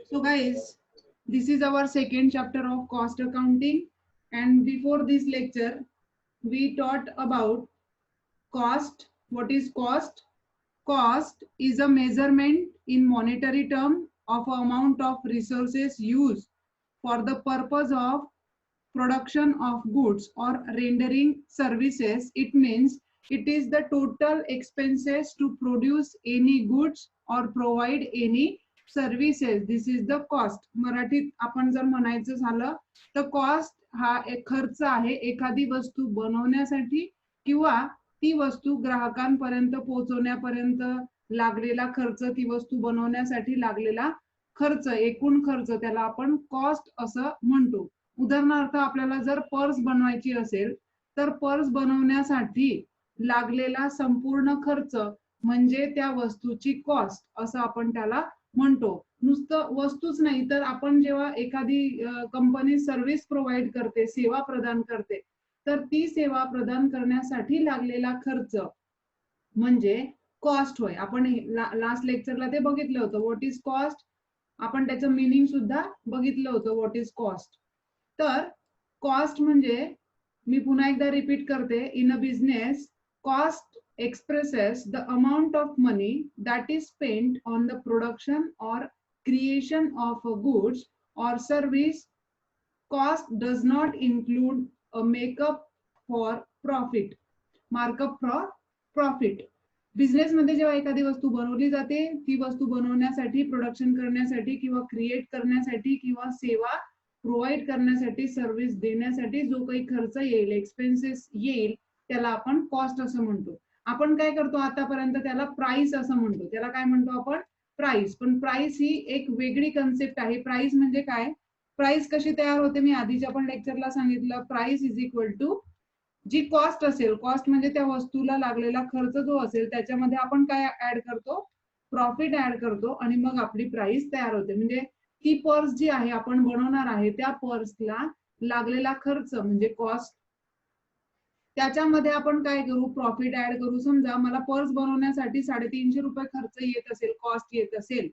So guys, this is our second chapter of cost accounting, and before this lecture we taught about cost. What is cost? Cost is a measurement in monetary term of amount of resources used for the purpose of production of goods or rendering services. It means it is the total expenses to produce any goods or provide any services. This is the cost. मराठीत आपण जर म्हणायचं झालं तर cost हा एक खर्च आहे एखादी वस्तू बनवण्यासाठी किंवा ती वस्तू ग्राहकांपर्यंत पोहोचवण्यापर्यंत लागलेला खर्च, ती वस्तू बनवण्यासाठी लागलेला खर्च, एकूण खर्च, त्याला आपण कॉस्ट असं म्हणतो. उदाहरणार्थ आपल्याला जर पर्स बनवायची असेल तर पर्स बनवण्यासाठी लागलेला संपूर्ण खर्च म्हणजे त्या वस्तूची कॉस्ट असं आपण त्याला म्हणतो. नुसतं वस्तूच नाही तर आपण जेव्हा एखादी कंपनी सर्व्हिस प्रोव्हाइड करते, सेवा प्रदान करते, तर ती सेवा प्रदान करण्यासाठी लागलेला खर्च म्हणजे कॉस्ट होय. आपण लास्ट लेक्चरला ते बघितलं होतं व्हॉट इज कॉस्ट. आपण त्याचं मीनिंग सुद्धा बघितलं होतं व्हॉट इज कॉस्ट. तर कॉस्ट म्हणजे मी पुन्हा एकदा रिपीट करते, in a business cost expresses the amount of money that is spent on the production or creation of a goods or service. Cost does not include a markup for profit. Business मध्ये जेव्हा एखादी वस्तू बनवली जाते, ती वस्तू बनवण्यासाठी, production करण्यासाठी किंवा क्रिएट करण्यासाठी किंवा सेवा प्रोव्हाइड करण्यासाठी, सर्व्हिस देण्यासाठी जो काही खर्च येईल, एक्सपेन्सेस येईल, त्याला आपण कॉस्ट असं म्हणतो. आपण काय करतो आतापर्यंत त्याला प्राइस असं म्हणतो. त्याला काय म्हणतो आपण? प्राइस. पण प्राइस ही एक वेगळी कन्सेप्ट आहे. प्राइस म्हणजे काय? प्राइस कशी तयार होते मी आधीच्या पण लेक्चरला सांगितलं. प्राइस इज इक्वल टू जी कॉस्ट असेल, कॉस्ट म्हणजे त्या वस्तूला लागलेला खर्च जो असेल त्याच्यामध्ये आपण काय ऍड करतो? प्रॉफिट ऍड करतो आणि मग आपली प्राइस तयार होते. म्हणजे ती पर्स जी आहे आपण बनवणार आहे त्या पर्सला लागलेला खर्च म्हणजे कॉस्ट, त्याच्यामध्ये आपण काय करू? प्रॉफिट ऍड करू. समजा मला पर्स बनवण्यासाठी 350 रुपये खर्च येत असेल, कॉस्ट येत असेल,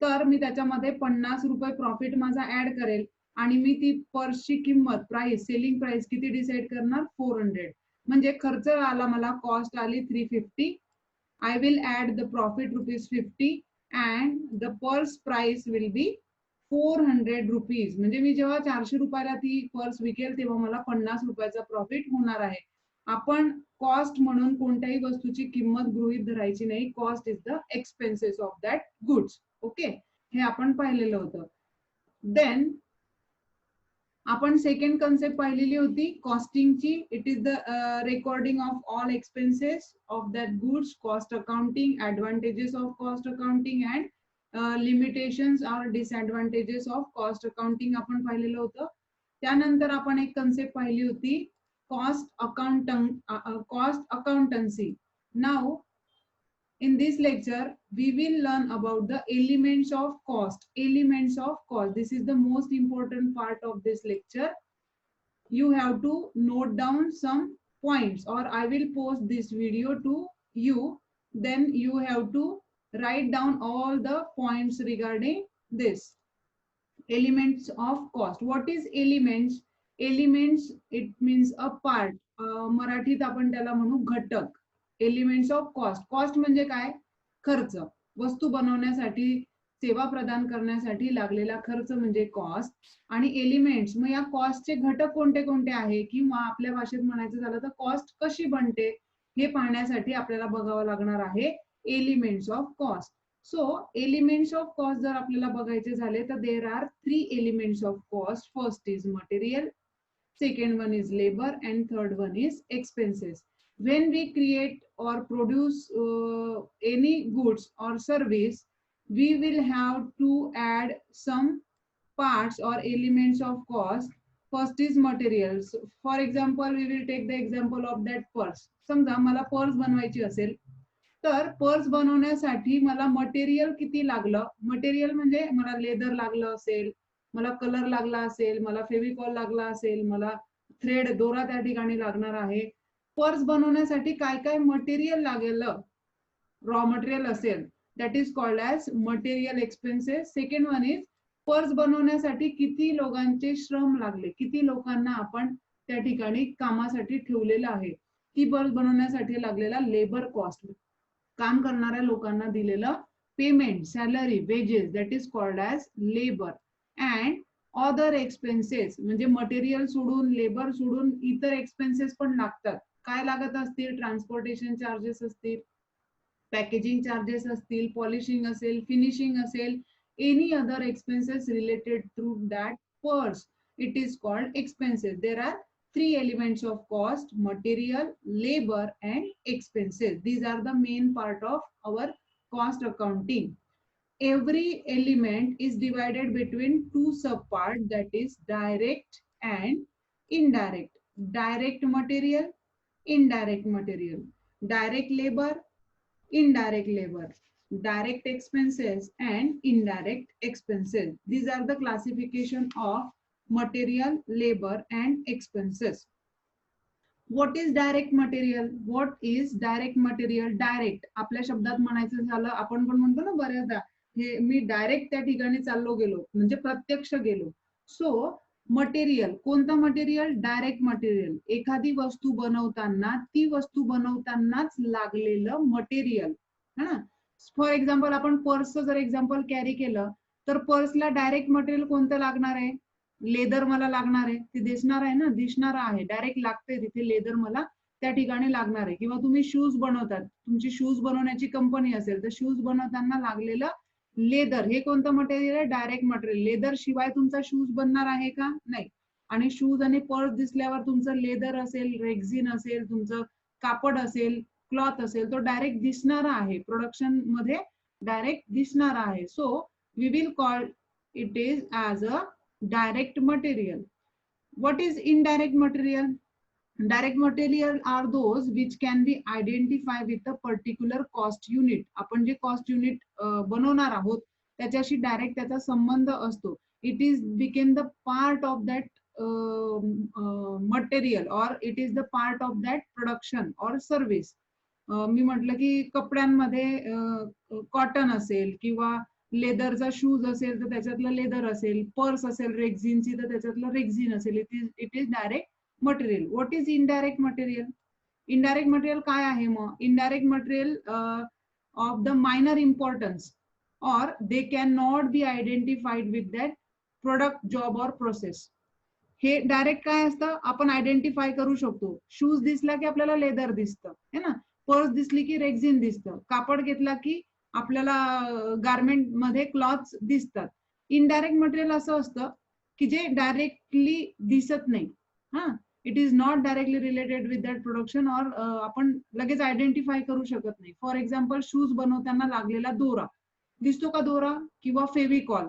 तर मी त्याच्यामध्ये 50 रुपये प्रॉफिट माझा ऍड करेल आणि मी ती पर्सची किंमत, प्राइस, सेलिंग प्राइस किती डिसाइड करणार? 400. म्हणजे खर्च आला मला, कॉस्ट आली 350. I will add the profit ₹50 and the purse price will be 400 rupees. म्हणजे मी जेव्हा 400 रुपयाला ती पर्स विकेल तेव्हा मला 50 रुपयाचा प्रॉफिट होणार आहे. आपण कॉस्ट म्हणून कोणत्याही वस्तूची किंमत गृहीत धरायची नाही. Cost is the expenses of that goods. Okay, हे आपण पाहिलेलं होतं. देन आपण सेकंड कन्सेप्ट पाहिलेली होती कॉस्टिंगची. It is the recording of all expenses of that goods. Cost accounting, advantages of cost accounting and limitations और डिसएडव्हान्टेजेस ऑफ कॉस्ट अकाउंटिंग आपण पाहिलेलं होतं. त्यानंतर आपण एक कन्सेप्ट पाहिली होती cost accountancy. Now in this lecture we will learn about the elements of cost. Elements of cost, this is the most important part of this lecture. You have to note down some points, or I will post this video to you, then you have to write down all the points regarding this. Elements of cost. What is elements? Elements it means a part. मराठीत आपण त्याला म्हणू घटक. Elements of cost. Cost म्हणजे काय? खर्च. वस्तू बनवण्यासाठी, सेवा प्रदान करण्यासाठी लागलेला खर्च म्हणजे कॉस्ट. आणि एलिमेंट्स, मग या कॉस्टचे घटक कोणते कोणते आहे, किंवा आपल्या भाषेत म्हणायचं झालं तर कॉस्ट कशी बनते हे पाहण्यासाठी आपल्याला बघावं लागणार आहे elements of cost. So elements of cost जर आपल्याला बघायचे झाले तर there are 3 elements of cost. First is material, second one is labor, and third one is expenses. When we create or produce any goods or service, we will have to add some parts or elements of cost. First is materials. For example, we will take the example of that purse. समजा मला purse बनवायची असेल तर purse बनवण्यासाठी मला material किती लागलं? Material म्हणजे मला लेदर लागलं असेल, मला कलर लागला असेल, मला फेविकॉल लागला असेल, मला थ्रेड, दोरा त्या ठिकाणी लागणार आहे. पर्स बनवण्यासाठी काय काय मटेरियल लागेल, रॉ मटेरियल असेल, that is called as material expenses. Second one is purse बनवण्यासाठी किती लोकांचे श्रम लागले, किती लोकांना आपण त्या ठिकाणी कामासाठी ठेवलेलं आहे, ती पर्स बनवण्यासाठी लागलेला लेबर कॉस्ट, काम करणाऱ्या लोकांना दिलेलं payment, salary, wages, that is called as labour. And other expenses म्हणजे मटेरियल सोडून, लेबर सोडून इतर एक्सपेन्सेस पण लागतात. काय लागत असतील? ट्रान्सपोर्टेशन चार्जेस असतील, पॅकेजिंग चार्जेस असतील, पॉलिशिंग असेल, फिनिशिंग असेल, any other expenses related to that purse, it is called expenses. There are three elements of cost: material, labor and expenses. These are the main part of our cost accounting. Every element is divided between two subparts, that is direct and indirect. Direct material, indirect material, direct labor, indirect labor, direct expenses and indirect expenses. These are the classification of material, labor and expenses. What is direct material? What is direct material? Direct आपल्या शब्दात म्हणायचं झालं, आपण पण म्हणतो ना बऱ्याचदा, हे मी डायरेक्ट त्या ठिकाणी चाललो गेलो, म्हणजे प्रत्यक्ष गेलो. सो मटेरियल, कोणतं मटेरियल? Direct material. एखादी वस्तू बनवताना ती वस्तू बनवतानाच लागलेलं मटेरियल, है ना. फॉर एक्झाम्पल आपण पर्सचं जर एक्झाम्पल कॅरी केलं तर पर्सला डायरेक्ट मटेरियल कोणतं लागणार आहे? लेदर मला लागणार आहे, ते दिसणार आहे ना, दिसणार आहे, डायरेक्ट लागते तिथे लेदर मला त्या ठिकाणी लागणार आहे. किंवा तुम्ही शूज बनवतात, तुमची शूज बनवण्याची कंपनी असेल तर शूज बनवताना लागलेलं लेदर हे कोणतं मटेरियल आहे? Direct material. लेदर शिवाय तुमचा शूज बनणार आहे का? नाही. आणि शूज आणि पर्स दिसल्यावर तुमचं लेदर असेल, रेक्झिन असेल, तुमचं कापड असेल, क्लॉथ असेल, तो डायरेक्ट दिसणार आहे, प्रोडक्शन मध्ये डायरेक्ट दिसणार आहे. So we will call it is as a direct material. What is indirect material? Direct material are those which can be identified with a particular cost unit. आपण जे cost unit बनवणार आहोत त्याच्याशी direct त्याचा संबंध असतो. It is became the part of that material or it is the part of that production or service. मी म्हटलं की कपड्यांमध्ये कॉटन असेल किंवा लेदरचा शूज असेल तर त्याच्यातलं लेदर असेल, पर्स असेल रेक्झिनची तर त्याच्यातलं रेक्झिन असेल. It is direct material. What is indirect material? Indirect material काय आहे मग? Indirect material of the minor importance or they can not be identified with that product, job or process. हे direct काय असतं? आपण आयडेंटिफाय करू शकतो. शूज दिसला की आपल्याला लेदर दिसतं, है ना. पर्स दिसली की रेक्झिन दिसतं. कापड घेतला की आपल्याला गारमेंट मध्ये क्लॉथ्स दिसतात. इनडायरेक्ट मटेरियल असं असतं की जे डायरेक्टली दिसत नाही. हा, it is not directly related with that production और आपण लगेच आयडेंटिफाय करू शकत नाही. फॉर एक्झाम्पल शूज बनवताना लागलेला दोरा दिसतो का? दोरा किंवा फेविकॉल.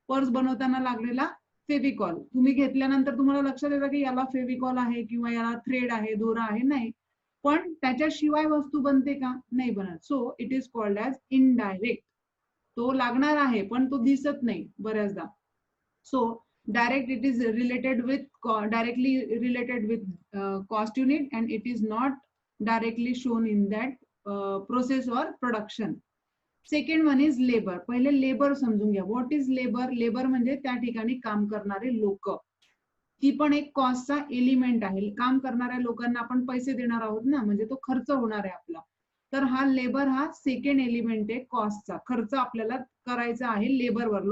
पर्स बनवताना लागलेला फेविकॉल तुम्ही घेतल्यानंतर तुम्हाला लक्षात येतं की याला फेविकॉल आहे किंवा याला थ्रेड आहे, दोरा आहे? नाही. पण त्याच्याशिवाय वस्तू बनते का? नाही बनत. So it is called as indirect. तो लागणार आहे पण तो दिसत नाही बऱ्याचदा. So direct it is related with directly related with cost unit and it is not directly shown in that process or production. Second one is labour. पहिले labour समजून घ्या. What is labour? लेबर म्हणजे त्या ठिकाणी काम करणारे लोक. ती पण एक कॉस्टचा एलिमेंट आहे. काम करणाऱ्या लोकांना आपण पैसे देणार आहोत ना, म्हणजे तो खर्च होणार आहे आपला. तर हा लेबर हा सेकंड एलिमेंट आहे कॉस्टचा. खर्च आपल्याला करायचा आहे लेबरवर.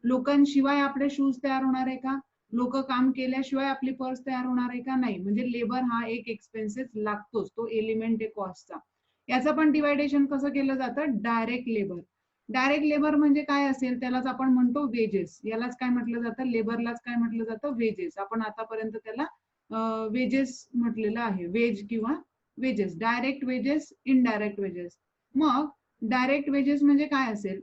लोकांशिवाय आपले शूज तयार होणार आहे का? लोक काम केल्याशिवाय आपली पर्स तयार होणार आहे का? नाही. म्हणजे लेबर हा एक एक्सपेन्सेस लागतोच, तो एलिमेंट आहे कॉस्टचा. याचं पण डिवायडेशन कसं केलं जातं? Direct labour. डायरेक्ट लेबर म्हणजे काय असेल? त्यालाच आपण म्हणतो वेजेस. यालाच काय म्हटलं जातं? लेबरलाच काय म्हटलं जातं? वेजेस. आपण आतापर्यंत त्याला वेजेस म्हटलेलं आहे. वेज किंवा wedges. Direct wedges, indirect wedges. मग डायरेक्ट वेजेस म्हणजे काय असेल?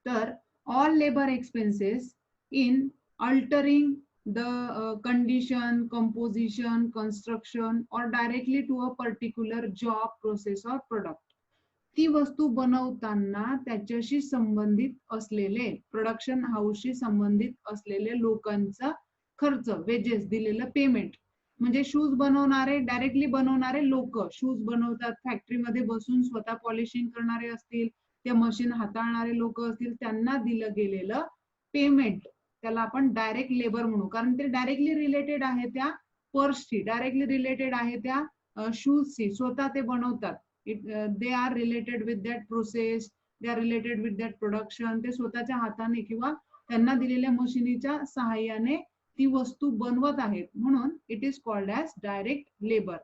तर all labour expenses in altering the condition, composition, construction or directly to a particular job, process or product. ती वस्तू बनवताना त्याच्याशी संबंधित असलेले, प्रोडक्शन हाऊसशी संबंधित असलेले लोकांचा खर्च, वेजेस, दिलेलं पेमेंट. म्हणजे शूज बनवणारे, डायरेक्टली बनवणारे लोक शूज बनवतात, फॅक्टरीमध्ये बसून स्वतः पॉलिशिंग करणारे असतील, त्या मशीन हाताळणारे लोक असतील, त्यांना दिलं गेलेलं पेमेंट त्याला आपण डायरेक्ट लेबर म्हणू, कारण ते डायरेक्टली रिलेटेड आहे त्या पर्सशी, डायरेक्टली रिलेटेड आहे त्या शूजशी. स्वतः ते बनवतात. They are related with that process, they are related with that production. ते स्वतःच्या हाताने किंवा त्यांना दिलेल्या मशिनीच्या सहाय्याने ती वस्तू बनवत आहेत, म्हणून it is called as direct labour.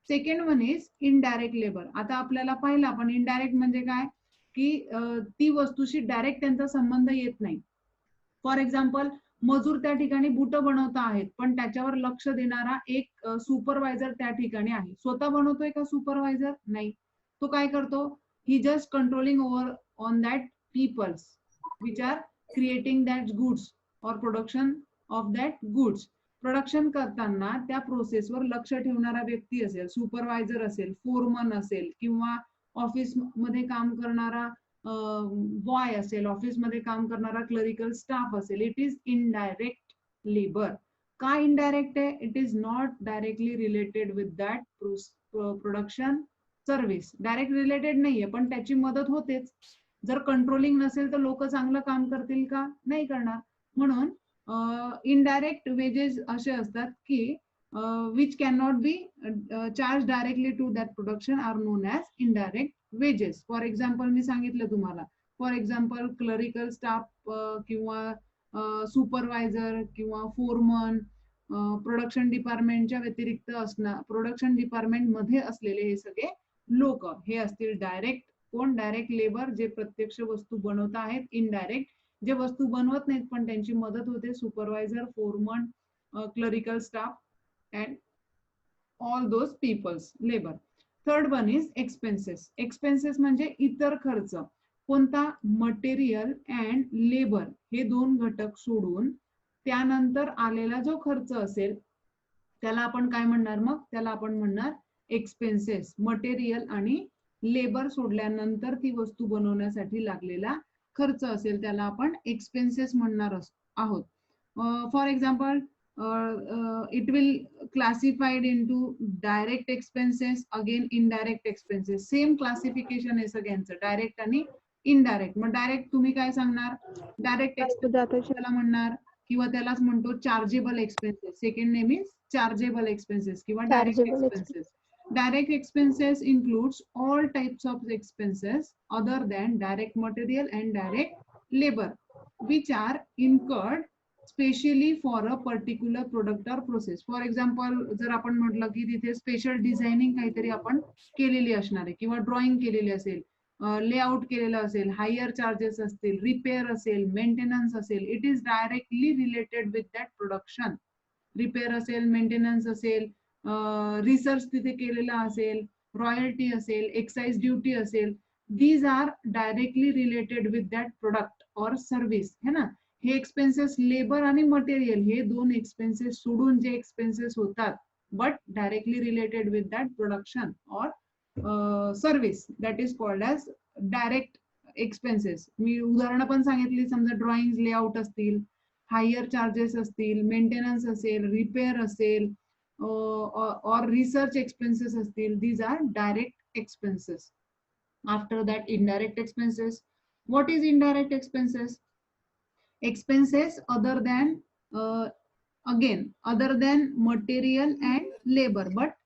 Second one is indirect labour. आता आपल्याला पाहिलं आपण इनडायरेक्ट म्हणजे काय, की ती वस्तूशी डायरेक्ट त्यांचा संबंध येत नाही. फॉर एक्झाम्पल, मजूर त्या ठिकाणी बुट बनवत आहेत, पण त्याच्यावर लक्ष देणारा एक सुपरवायझर त्या ठिकाणी आहे. स्वतः बनवतोय का सुपरवायझर? नाही. तो काय करतो? He just controlling over on that peoples which are creating that goods or production of that goods. Production करताना त्या प्रोसेसवर लक्ष ठेवणारा व्यक्ती असेल, सुपरवायझर असेल, फोरमन असेल, किंवा ऑफिस मध्ये काम करणारा बॉय असेल, ऑफिस मध्ये काम करणारा क्लरिकल स्टाफ असेल. It is indirect labour. का इनडायरेक्ट आहे? It is not directly related with that production service. Direct related नाहीये, पण त्याची मदत होतेच. जर कंट्रोलिंग नसेल तर लोक चांगलं काम करतील का? नाही करणार. म्हणून इनडायरेक्ट वेजेस असे असतात की which cannot be charged directly to that production are known as indirect wages. For example मी सांगितलं तुम्हाला, फॉर एक्झाम्पल क्लरिकल स्टाफ किंवा सुपरवायझर किंवा फोरमन, प्रोडक्शन डिपार्टमेंटच्या व्यतिरिक्त असणार, प्रोडक्शन डिपार्टमेंट मध्ये असलेले हे सगळे लोक हे असतील डायरेक्ट. कोण? डायरेक्ट लेबर, जे प्रत्यक्ष वस्तू बनवत आहेत. इनडायरेक्ट, जे वस्तू बनवत नाहीत पण त्यांची मदत होते, supervisor, Foreman, clerical staff and all those people's labor. Third one is expenses. Expenses म्हणजे इतर खर्च. कोणता? मटेरियल अँड लेबर हे दोन घटक सोडून त्यानंतर आलेला जो खर्च असेल त्याला आपण काय म्हणणार? मग त्याला आपण म्हणणार एक्सपेन्सेस. मटेरियल आणि लेबर सोडल्यानंतर ती वस्तू बनवण्यासाठी लागलेला खर्च असेल त्याला आपण एक्सपेन्सेस म्हणणार आहोत. For example, it will classified into direct expenses, again indirect expenses. Same classification आहे सगळ्यांचं, डायरेक्ट आणि इनडायरेक्ट. मग डायरेक्ट तुम्ही काय सांगणार? डायरेक्ट एक्सपेन्सेस त्याला म्हणणार, किंवा त्यालाच म्हणतो chargeable expenses. Second name is chargeable expenses किंवा direct expenses. Direct expenses includes all types of expenses other than direct material and direct labor which are incurred specially for a particular product or process. For example, जर आपण म्हटलं की तिथे special designing काहीतरी आपण केलेली असणार आहे, किंवा ड्रॉइंग केलेली असेल, लेआउट केलेलं असेल, हायर चार्जेस असतील, रिपेअर असेल, मेंटेनन्स असेल, it is directly related with that production. Repair असेल, मेंटेनन्स असेल, रिसर्च तिथे केलेला असेल, रॉयल्टी असेल, एक्साइज ड्युटी असेल, these are directly related with that product or service, है ना. हे एक्सपेन्सेस लेबर आणि मटेरियल हे दोन एक्सपेन्सेस सोडून जे एक्सपेन्सेस होतात but directly related with that production or service, that is called as direct expenses. मी उदाहरणं पण सांगितली, समजा ड्रॉइंग, लेआउट असतील, हायर चार्जेस असतील, मेंटेनन्स असेल, रिपेअर असेल, ऑर रिसर्च एक्सपेन्सेस असतील, these are direct expenses. After that indirect expenses. What is indirect expenses? Expenses other than again other than material and labor but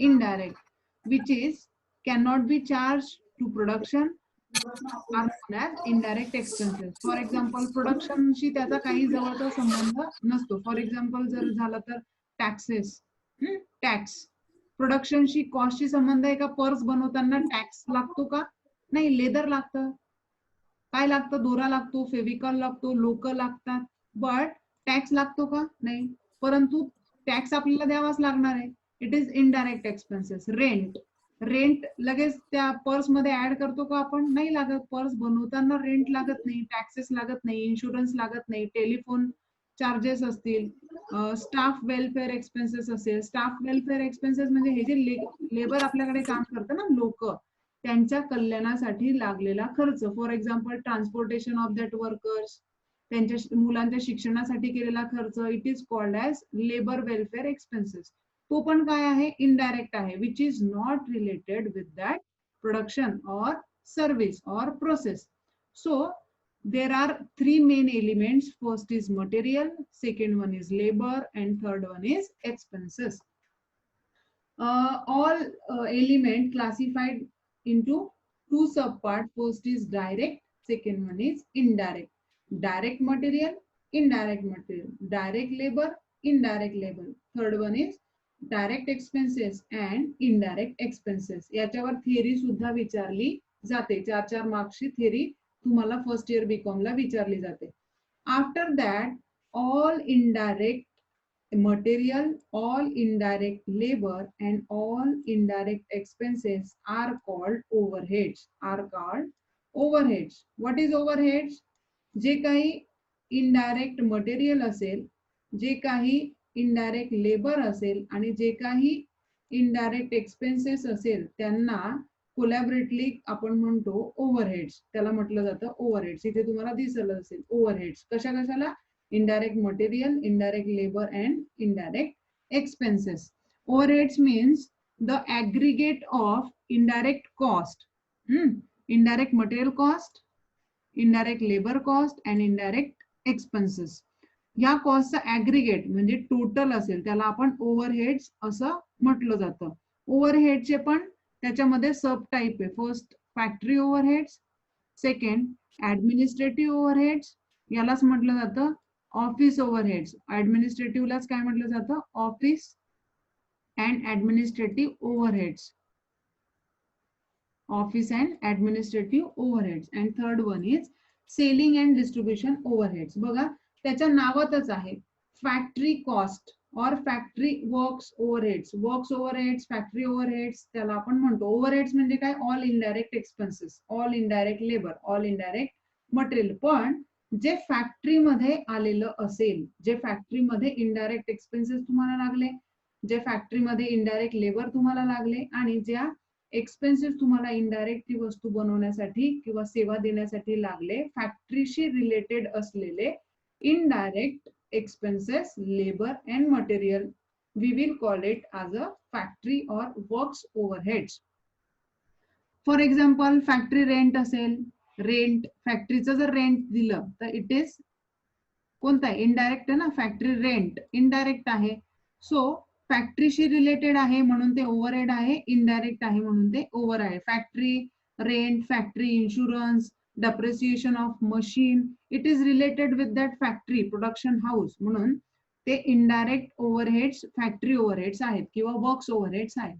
indirect which is cannot be charged to production are known as indirect expenses. For example, production शी त्याचा काही जवळचा संबंध नसतो. For example जर झालं तर taxes, tax. Production शी, cost शी संबंध आहे का? पर्स बनवताना टॅक्स लागतो का? नाही. लेदर लागतं. काय लागतं? दोरा लागतो, फेविकॉल लागतो, लोक लागतात, बट टॅक्स लागतो का? नाही. परंतु टॅक्स आपल्याला द्यावाच लागणार आहे. It is indirect expenses. Rent लगेच त्या पर्स मध्ये ऍड करतो का आपण? नाही लागत. पर्स बनवताना रेंट लागत नाही, टॅक्सेस लागत नाही, इन्शुरन्स लागत नाही, टेलिफोन चार्जेस असतील, स्टाफ वेलफेअर एक्सपेन्सेस असेल. स्टाफ वेलफेअर एक्सपेन्सेस म्हणजे हे जे लेबर आपल्याकडे काम करतं ना, लोक, त्यांच्या कल्याणासाठी लागलेला खर्च. For example, transportation of that workers, त्यांच्या मुलांच्या शिक्षणासाठी केलेला खर्च. It is called as labour welfare expenses. तो पण काय आहे? इनडायरेक्ट आहे, which is not related with that production or service or process. So there are three main elements. First is material, second one is labor, and third one is expenses. All element classified into two subparts. First is direct, second one is indirect. Direct material, indirect material, direct labor, indirect labor. Third one is direct expenses and indirect expenses. याच्यावर theory सुद्धा विचारली जाते. 4 मार्क्सची theory तुम्हाला first year BCom ला विचारली जाते. After that all indirect material, all indirect labor, and all indirect expenses are called overheads. What is overheads? जे काही indirect material असेल, जे काही indirect labor असेल आणि जे काही indirect expenses असेल त्यांना कोलॅबरेटली आपण म्हणतो ओव्हरहेड्स. त्याला म्हटलं जातं ओव्हरहेड्स. इथे तुम्हाला दिसलं असेल ओव्हरहेड्स. कशाला? Indirect material, indirect labor, and indirect expenses. Overheads means the aggregate of indirect cost, indirect material cost, indirect labor cost, and indirect expenses. या कॉस्टचा ऍग्रिगेट म्हणजे टोटल असेल त्याला आपण ओव्हरहेड्स असं म्हटलं जातं. ओव्हरहेडचे पण त्याच्यामध्ये सब टाईप आहे. First factory overheads, second administrative overheads, यालाच म्हटलं जातं ऑफिस ओव्हरहेड्स. ऍडमिनिस्ट्रेटिव्हलाच काय म्हटलं जातं? Office and administrative overheads. Office and administrative overheads. And third one is selling and distribution overheads. बघा त्याच्या नावातच आहे फॅक्टरी कॉस्ट और factory works overheads. Works overheads, factory overheads त्याला आपण म्हणतो. ओव्हरहेड्स म्हणजे काय? All indirect expenses, all indirect labour, all indirect material. पण जे फॅक्टरीमध्ये आलेलं असेल, जे फॅक्टरीमध्ये इनडायरेक्ट एक्सपेन्सेस तुम्हाला लागले, जे फॅक्टरीमध्ये इनडायरेक्ट लेबर तुम्हाला लागले आणि ज्या एक्सपेन्सेस तुम्हाला इनडायरेक्ट ती वस्तू बनवण्यासाठी किंवा सेवा देण्यासाठी लागले, फॅक्टरीशी रिलेटेड असलेले indirect expenses, labor and material, we will call it as a factory or works overheads. For example, factory rent असेल, रेंट, फॅक्टरीचं जर रेंट दिलं तर इट इज कोणता आहे? इनडायरेक्ट आहे ना. फॅक्टरी रेंट इनडायरेक्ट आहे. सो फॅक्टरीशी रिलेटेड आहे म्हणून ते ओव्हरहेड आहे, इनडायरेक्ट आहे म्हणून ते ओव्हर आहे. Factory rent, factory insurance, depreciation of machine, it is related with that factory production house, म्हणून ते indirect overheads, factory overheads आहेत किंवा works overheads आहेत.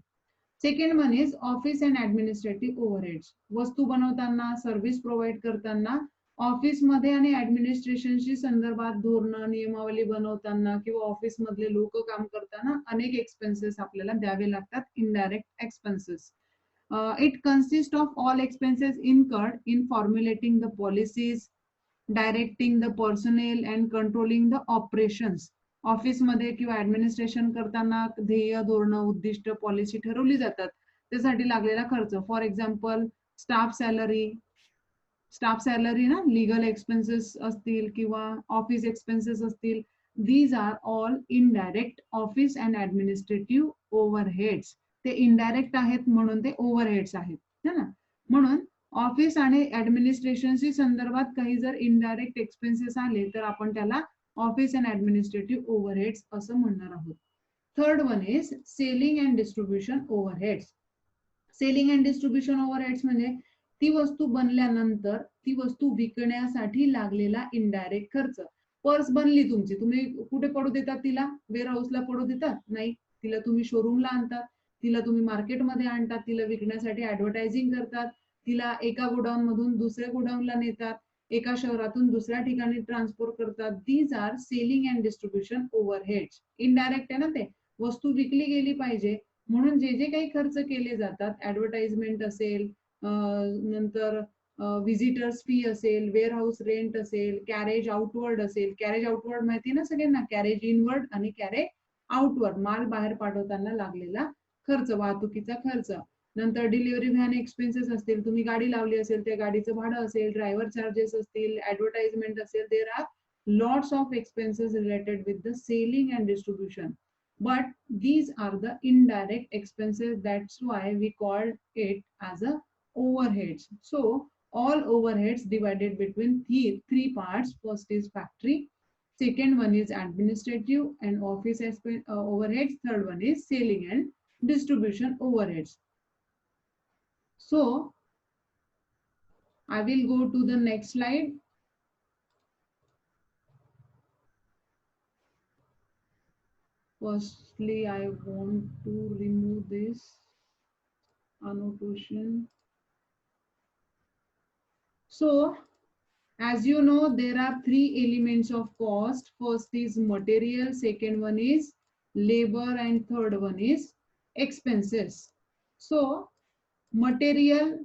Second one is office and administrative overheads. वस्तू बनवताना, सर्व्हिस प्रोव्हाइड करताना, office मध्ये आणि ऍडमिनिस्ट्रेशनशी संदर्भात धोरणं, नियमावली बनवताना किंवा ऑफिस मधले लोक काम करताना अनेक एक्सपेन्सेस आपल्याला द्यावे लागतात, indirect expenses. It consists of all expenses incurred in formulating the policies, directing the personnel and controlling the operations. Office मध्ये किंवा ऍडमिनिस्ट्रेशन करताना ध्येय, धोरण, उद्दिष्ट, पॉलिसी ठरवली जातात. त्यासाठी लागलेला खर्च. फॉर एक्झाम्पल स्टाफ सॅलरी ना, लिगल एक्सपेन्सेस असतील किंवा ऑफिस एक्सपेन्सेस असतील. These are all indirect office and administrative overheads. ते इनडायरेक्ट आहेत म्हणून ते ओव्हरहेड्स आहेत ना. म्हणून ऑफिस आणि ऍडमिनिस्ट्रेशनशी संदर्भात काही जर इनडायरेक्ट एक्सपेन्सेस आले तर आपण त्याला ऑफिस अँड ऍडमिनिस्ट्रेटिव्ह ओव्हरहेड्स असं म्हणणार आहोत. Third one is selling and distribution overheads. Selling and distribution overheads म्हणजे ती वस्तू बनल्यानंतर ती वस्तू विकण्यासाठी लागलेला इनडायरेक्ट खर्च. पर्स बनली तुमची, तुम्ही कुठे पडू देतात तिला? वेअर हाऊसला पडू देतात? नाही, तिला तुम्ही शोरूमला आणतात, तिला तुम्ही मार्केटमध्ये आणतात, तिला विकण्यासाठी ऍडव्हर्टायझिंग करतात, तिला एका गोडाऊन मधून दुसऱ्या गोडाऊनला नेतात, एका शहरातून दुसऱ्या ठिकाणी ट्रान्सपोर्ट करतात. These are selling and distribution overheads. Indirect आहे ना ते. वस्तू विकली गेली पाहिजे म्हणून जे जे काही खर्च केले जातात, ऍडव्हर्टाइजमेंट असेल, नंतर व्हिजिटर्स फी असेल, वेअर हाऊस रेंट असेल, कॅरेज आउटवर्ड असेल. कॅरेज आउटवर्ड माहिती ना सगळ्यांना? कॅरेज इनवर्ड आणि कॅरेज आउटवर्ड, माल बाहेर पाठवताना लागलेला खर्च, वाहतुकीचा खर्च. नंतर डिलिव्हरी व्हॅन एक्सपेन्सेस असतील, तुम्ही गाडी लावली असेल त्या गाडीचं भाडं असेल, ड्रायव्हर चार्जेस असतील, ऍडव्हर्टाइजमेंट असेल. There are lots of expenses related with the selling and distribution, but these are the indirect expenses. That's why we called it as a overheads. So all overheads divided between three parts. First is factory, second one is administrative and office overheads, third one is selling and distribution overheads. So I will go to the next slide. Firstly, I want to remove this annotation. So, as you know, there are three elements of cost. First is material, second one is labor, and third one is expenses. So, material,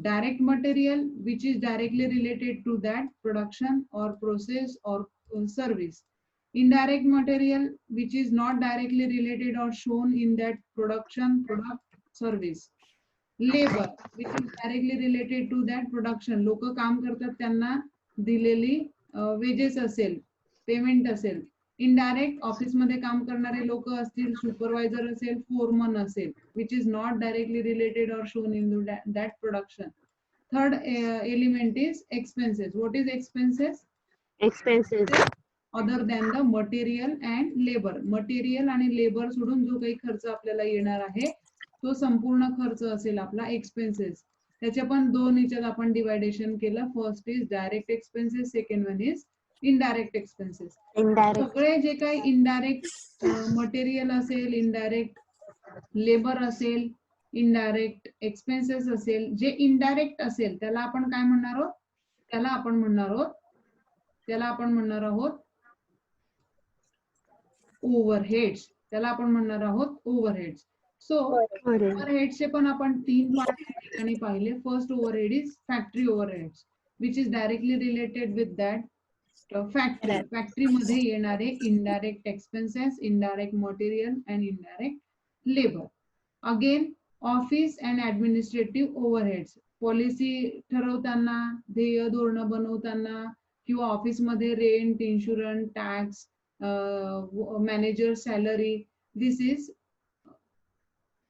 direct material, which is directly related to that production or process or service. Indirect material, which is not directly related or shown in that production, product, service. Labor, which is directly related to that production. लोक काम करतात त्यांना दिलेली wedges असेल, payment असेल. Indirect office मध्ये काम करणारे लोक असतील, सुपरवायझर असेल, फोरमन असेल, which is not directly related or shown in that production. Third element is expenses. What is expenses? Expenses other than the material and labor. Material आणि लेबर सोडून जो काही खर्च आपल्याला येणार आहे तो संपूर्ण खर्च असेल आपला एक्सपेन्सेस. त्याचे पण दोन ह्याच्यात आपण डिवायडेशन केलं. First is direct expenses, second one is indirect expenses. सगळे जे काही इनडायरेक्ट मटेरियल असेल, इनडायरेक्ट लेबर असेल, इनडायरेक्ट एक्सपेन्सेस असेल, जे इनडायरेक्ट असेल त्याला आपण काय म्हणणार आहोत? त्याला आपण म्हणणार आहोत ओव्हरहेड्स. त्याला आपण म्हणणार आहोत ओव्हरहेड्स. सो ओव्हरहेड्सचे पण आपण तीन पार्ट आणि पाहिले. First overhead is factory overheads, which is directly related with that factory. Factory मध्ये येणारे indirect expenses, indirect material and indirect labour. Again office and administrative overheads. Policy ठरवताना, ध्येय धोरण बनवताना किंवा ऑफिसमध्ये rent, insurance, tax, manager salary, this is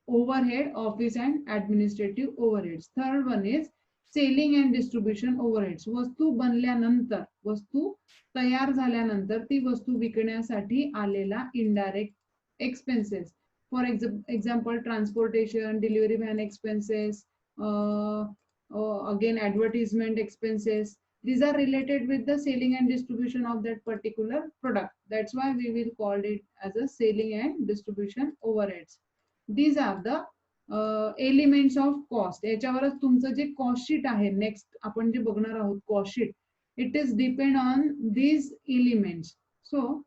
overhead, office and administrative overheads. Third one is selling and distribution overheads. वस्तू बनल्यानंतर, वस्तू तयार झाल्यानंतर ती वस्तू विकण्यासाठी आलेला indirect expenses. For example, transportation, delivery van expenses, again advertisement expenses. These are related with the selling and distribution of that particular product. That's why we will call it as a selling and distribution overheads. These are the elements of cost. याच्यावरच तुमचं जे cost sheet आहे, next आपण जे बघणार आहोत cost sheet, it is depend on these elements. So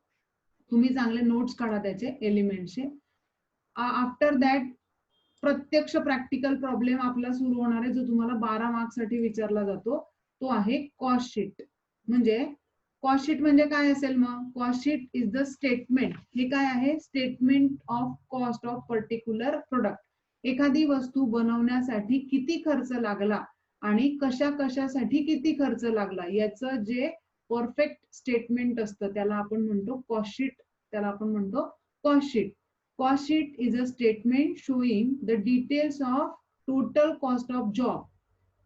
तुम्ही चांगले नोट्स काढा त्याचे एलिमेंट्सचे. आफ्टर दॅट प्रत्यक्ष प्रॅक्टिकल प्रॉब्लेम आपला सुरू होणार आहे, जो तुम्हाला 12 मार्क्स साठी विचारला जातो. तो आहे कॉस्ट शीट. म्हणजे कॉस्ट शीट म्हणजे काय असेल मग? Cost sheet is the statement. हे काय आहे? Statement of cost of particular product. एखादी वस्तू बनवण्यासाठी किती खर्च लागला आणि कशा कशासाठी किती खर्च लागला याचं जे परफेक्ट स्टेटमेंट असतं त्याला आपण म्हणतो कॉस्ट शीट. त्याला आपण म्हणतो cost sheet. Cost sheet is a statement showing the details of total cost of job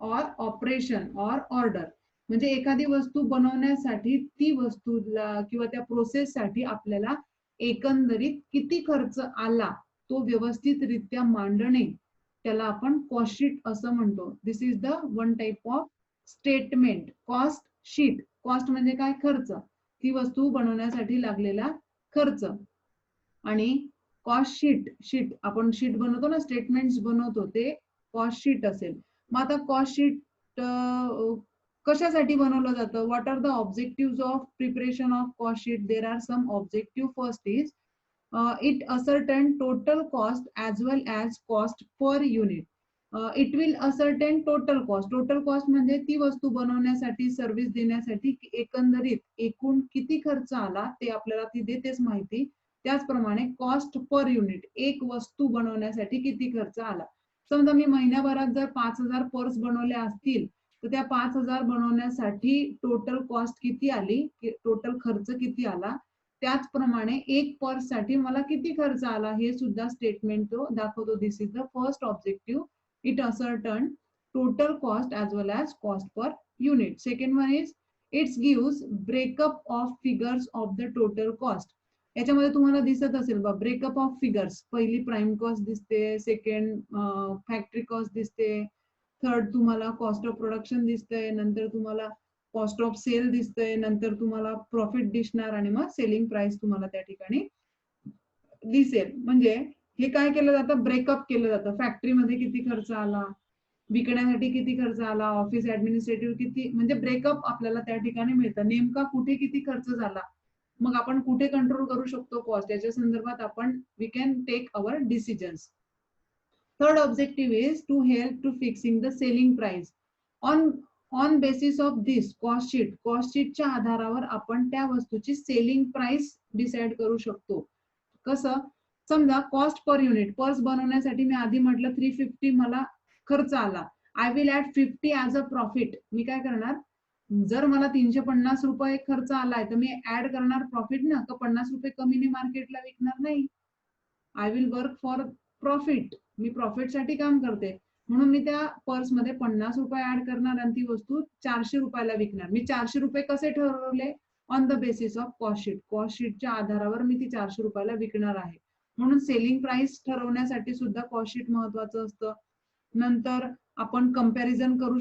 or operation or order. म्हणजे एखादी वस्तू बनवण्यासाठी ती वस्तूला किंवा त्या प्रोसेस साठी आपल्याला एकंदरीत किती खर्च आला तो व्यवस्थितरित्या मांडणे त्याला आपण कॉस्ट शीट असं म्हणतो. This is the one type of statement, cost sheet. Cost म्हणजे काय? खर्च, ती वस्तू बनवण्यासाठी लागलेला खर्च. आणि कॉस्ट शीट आपण शीट बनवतो ना, स्टेटमेंट्स बनवतो, ते कॉस्ट शीट असेल. मग आता कॉस्ट शीट कशासाठी बनवलं जातं? What are the objective of preparation of cost sheet? There are some objective. First is it ascertain total cost as well as cost per unit. It will ascertain total cost. Total cost म्हणजे ती वस्तू बनवण्यासाठी, service देण्यासाठी एकंदरीत एकूण किती खर्च आला ते आपल्याला ती देतेच माहिती. त्याचप्रमाणे कॉस्ट पर युनिट, एक वस्तू बनवण्यासाठी किती खर्च आला. समजा मी महिन्याभरात जर 5000 पर्स बनवल्या असतील तर त्या 5000 बनवण्यासाठी टोटल कॉस्ट किती आली, टोटल खर्च किती आला. त्याचप्रमाणे एक पर्स साठी मला किती खर्च आला हे सुद्धा स्टेटमेंट तो दाखवतो. This is the first objective. It ascertain total cost as well as cost per unit. Second one is it gives breakup of figures of the total cost. याच्यामध्ये तुम्हाला दिसत असेल बा ब्रेकअप ऑफ फिगर्स. पहिली prime cost दिसते, second factory cost दिसते, third तुम्हाला cost of production दिसतंय, नंतर तुम्हाला कॉस्ट ऑफ सेल दिसतंय, नंतर तुम्हाला प्रॉफिट दिसणार आणि मग सेलिंग प्राइस तुम्हाला त्या ठिकाणी दिसेल. म्हणजे हे काय केलं जातं, ब्रेकअप केलं जातं. फॅक्टरीमध्ये किती खर्च आला, विकण्यासाठी किती खर्च आला, ऑफिस ऍडमिनिस्ट्रेटिव्ह किती, म्हणजे ब्रेकअप आपल्याला त्या ठिकाणी मिळतं. नेमका कुठे किती खर्च झाला, मग आपण कुठे कंट्रोल करू शकतो कॉस्ट, याच्या संदर्भात आपण we can take our decisions. Third objective is to help to fixing the selling price. On basis of this cost शीटच्या आधारावर आपण त्या वस्तूची सेलिंग प्राइस डिसाइड करू शकतो. कसं, समजा कॉस्ट पर युनिट, पर्स बनवण्यासाठी मी आधी म्हटलं 350 मला खर्च आला, I will add 50 as a profit. मी काय करणार, जर मला 350 रुपये खर्च आलाय तर मी ऍड करणार प्रॉफिट ना, का 50 रुपये कमीने मार्केटला विकणार नाही. I will work for profit, me profit साठी काम करते, म्हणून मी त्या पर्स मध्ये 50 रुपये ऍड करणार आणि ती वस्तू 400 रुपयाला विकणार. मी 400 रुपये कसे ठरवले, on the basis of cost शीटच्या आधारावर मी ती 400 रुपयाला विकणार आहे. म्हणून सेलिंग प्राइस ठरवण्यासाठी सुद्धा कॉस्ट शीट महत्वाचं असतं. नंतर आपण कंपॅरिझन करू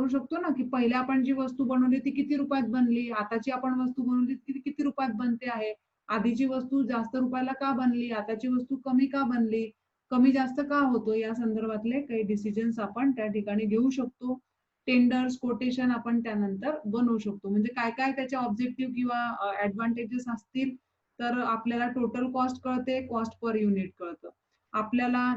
शकतो ना, की पहिल्या आपण जी वस्तू बनवली ती किती रुपयात बनली, आताची आपण वस्तू बनवली ती किती रुपयात बनते आहे, आधीची वस्तू जास्त रुपयाला का बनली, आताची वस्तू कमी का बनली, कमी जास्त का होतो, या संदर्भातले काही डिसिजन्स आपण त्या ठिकाणी घेऊ शकतो. टेंडर्स, कोटेशन आपण त्यानंतर बनवू शकतो. म्हणजे काय काय त्याचे ऑब्जेक्टिव्ह किंवा ऍडव्हान्टेजेस असतील, तर आपल्याला टोटल कॉस्ट कळते, कॉस्ट पर युनिट कळतं, आपल्याला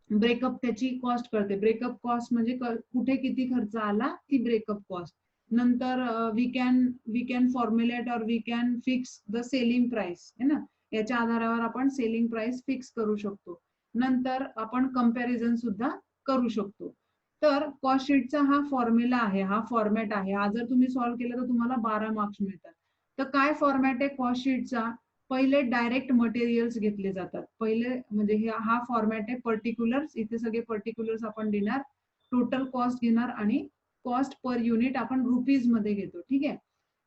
ब्रेकअप त्याची कॉस्ट कळते, ब्रेकअप कॉस्ट म्हणजे कुठे किती खर्च आला ती ब्रेकअप कॉस्ट. नंतर we can formulate or we can fix the selling price, है ना, याच्या आधारावर आपण सेलिंग प्राइस फिक्स करू शकतो. नंतर आपण कंपॅरिझन सुद्धा करू शकतो. तर कॉस्ट शीटचा हा फॉर्म्युला आहे, हा फॉर्मॅट आहे. हा जर तुम्ही सॉल्व्ह केलं तर तुम्हाला 12 मार्क्स मिळतात. तर काय फॉर्मॅट आहे कॉस्ट शीटचा, पहिले डायरेक्ट मटेरियल्स घेतले जातात. पहिले म्हणजे हा फॉर्मॅट आहे पर्टिक्युलर्स, इथे सगळे पर्टिक्युलर्स आपण देणार, टोटल कॉस्ट घेणार आणि कॉस्ट पर युनिट आपण रुपीज मध्ये घेतो. ठीक आहे.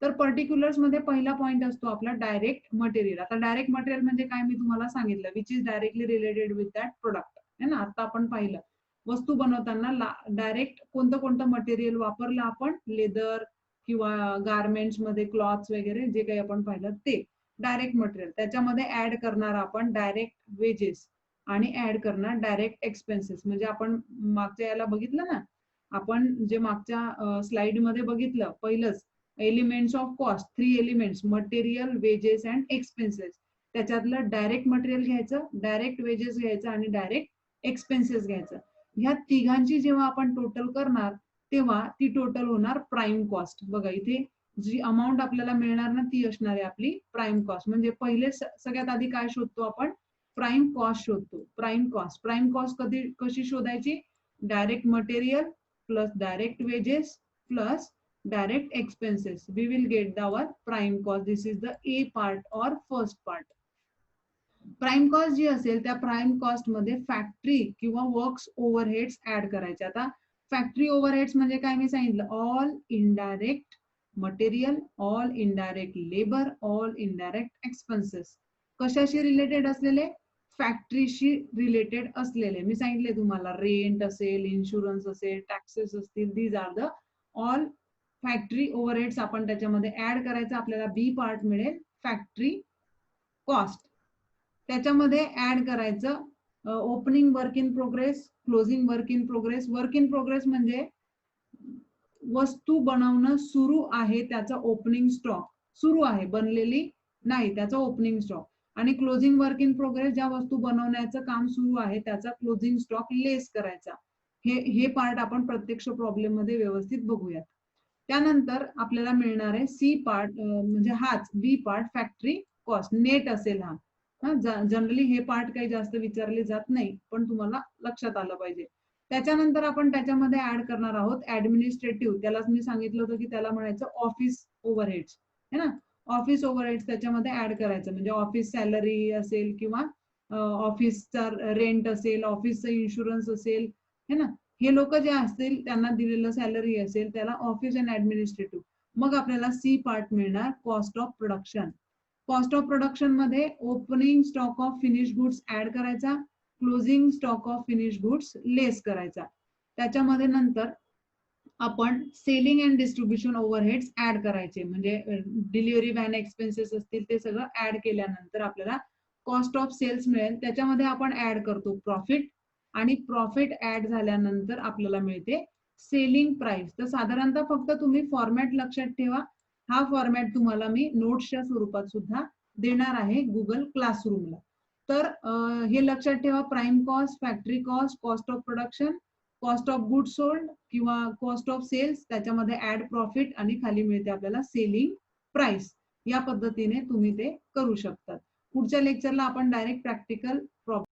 तर पर्टिक्युलर्स मध्ये पहिला पॉइंट असतो आपला डायरेक्ट मटेरियल. आता डायरेक्ट मटेरियल म्हणजे काय मी तुम्हाला सांगितलं, which is directly related with that product, है ना. आता आपण पाहिलं वस्तू बनवताना डायरेक्ट कोणतं कोणतं मटेरियल वापरलं आपण, लेदर किंवा गारमेंट्स मध्ये क्लॉथ्स वगैरे जे काही आपण पाहिलं ते डायरेक्ट मटेरियल. त्याच्यामध्ये ऍड करणार आपण डायरेक्ट वेजेस आणि ऍड करणार डायरेक्ट एक्सपेन्सेस. म्हणजे आपण मागच्या याला बघितलं ना, आपण जे मागच्या स्लाइड मध्ये बघितलं पहिलंच, elements of cost, 3 elements, material, wedges and expenses. त्याच्यातलं डायरेक्ट मटेरियल घ्यायचं, डायरेक्ट वेजेस घ्यायचं आणि डायरेक्ट एक्सपेन्सेस घ्यायचं. ह्या तिघांची जेव्हा आपण टोटल करणार तेव्हा ती टोटल होणार प्राइम कॉस्ट. बघा इथे जी अमाऊंट आपल्याला मिळणार ना ती असणार आहे आपली प्राइम कॉस्ट. म्हणजे पहिले सगळ्यात आधी काय शोधतो आपण, प्राइम कॉस्ट शोधतो. प्राइम कॉस्ट कशी शोधायची, direct material plus direct wages plus direct expenses. We will get our prime cost. This is the A part or first part. Prime cost जी असेल त्या प्राइम कॉस्ट मध्ये फॅक्टरी किंवा works overheads add करायचे. आता factory overheads म्हणजे काय मी सांगितलं, all indirect material, all indirect labour, all indirect expenses. कशाशी रिलेटेड असलेले, फॅक्टरीशी रिलेटेड असलेले. मी सांगितले तुम्हाला रेंट असेल, इन्शुरन्स असेल, टॅक्सेस असतील, these are the all factory overheads. आपण त्याच्यामध्ये ऍड करायचं, आपल्याला बी पार्ट मिळेल फॅक्टरी कॉस्ट. त्याच्यामध्ये ऍड करायचं opening work in progress, closing work in progress. Work in progress म्हणजे वस्तू बनवणं सुरू आहे त्याचा ओपनिंग स्टॉक, सुरू आहे बनलेली नाही त्याचा ओपनिंग स्टॉक. आणि क्लोजिंग वर्क इन प्रोग्रेस ज्या वस्तू बनवण्याचं काम सुरू आहे त्याचा क्लोजिंग स्टॉक लेस करायचा. हे पार्ट आपण प्रत्यक्ष प्रॉब्लेम मध्ये व्यवस्थित बघूयात. त्यानंतर आपल्याला मिळणार आहे सी पार्ट, म्हणजे हाच बी पार्ट फॅक्टरी कॉस्ट, नेट असेल हा. जनरली हे पार्ट काही जास्त विचारले जात नाही पण तुम्हाला लक्षात आलं पाहिजे. त्याच्यानंतर आपण त्याच्यामध्ये ऍड करणार आहोत ऍडमिनिस्ट्रेटिव्ह. त्यालाच मी सांगितलं होतं की त्याला म्हणायचं ऑफिस ओव्हरहेड्स, है ना. ऑफिस ओव्हरहेड्स त्याच्यामध्ये ऍड करायचं, म्हणजे ऑफिस सॅलरी असेल किंवा ऑफिसचा रेंट असेल, ऑफिसचा इन्शुरन्स असेल, है ना. हे लोक जे असतील त्यांना दिलेलं सॅलरी असेल त्याला ऑफिस अँड ऍडमिनिस्ट्रेटिव्ह. मग आपल्याला सी पार्ट मिळणार, cost of production. Cost of production मध्ये opening stock of finish goods add करायचा, closing stock of finish goods less करायचा. त्याच्यामध्ये नंतर आपण selling and distribution overheads add करायचे, म्हणजे डिलिव्हरी व्हॅन एक्सपेन्सेस असतील ते सगळं ऍड केल्यानंतर आपल्याला कॉस्ट ऑफ सेल्स मिळेल. त्याच्यामध्ये आपण ऍड करतो प्रॉफिट, आणि प्रॉफिट ऍड झाल्यानंतर आपल्याला मिळते सेलिंग प्राइस. तर साधारणतः फक्त तुम्ही फॉर्मॅट लक्षात ठेवा. हा फॉर्मॅट तुम्हाला मी नोट्सच्या स्वरूपात सुद्धा देणार आहे गुगल क्लासरूमला. तर हे लक्षात ठेवा, prime cost, factory cost, cost of production, cost of good sold किंवा कॉस्ट ऑफ सेल्स, त्याच्यामध्ये ऍड प्रॉफिट आणि खाली मिळते आपल्याला सेलिंग प्राइस. या पद्धतीने तुम्ही ते करू शकतात. पुढच्या लेक्चरला आपण डायरेक्ट प्रॅक्टिकल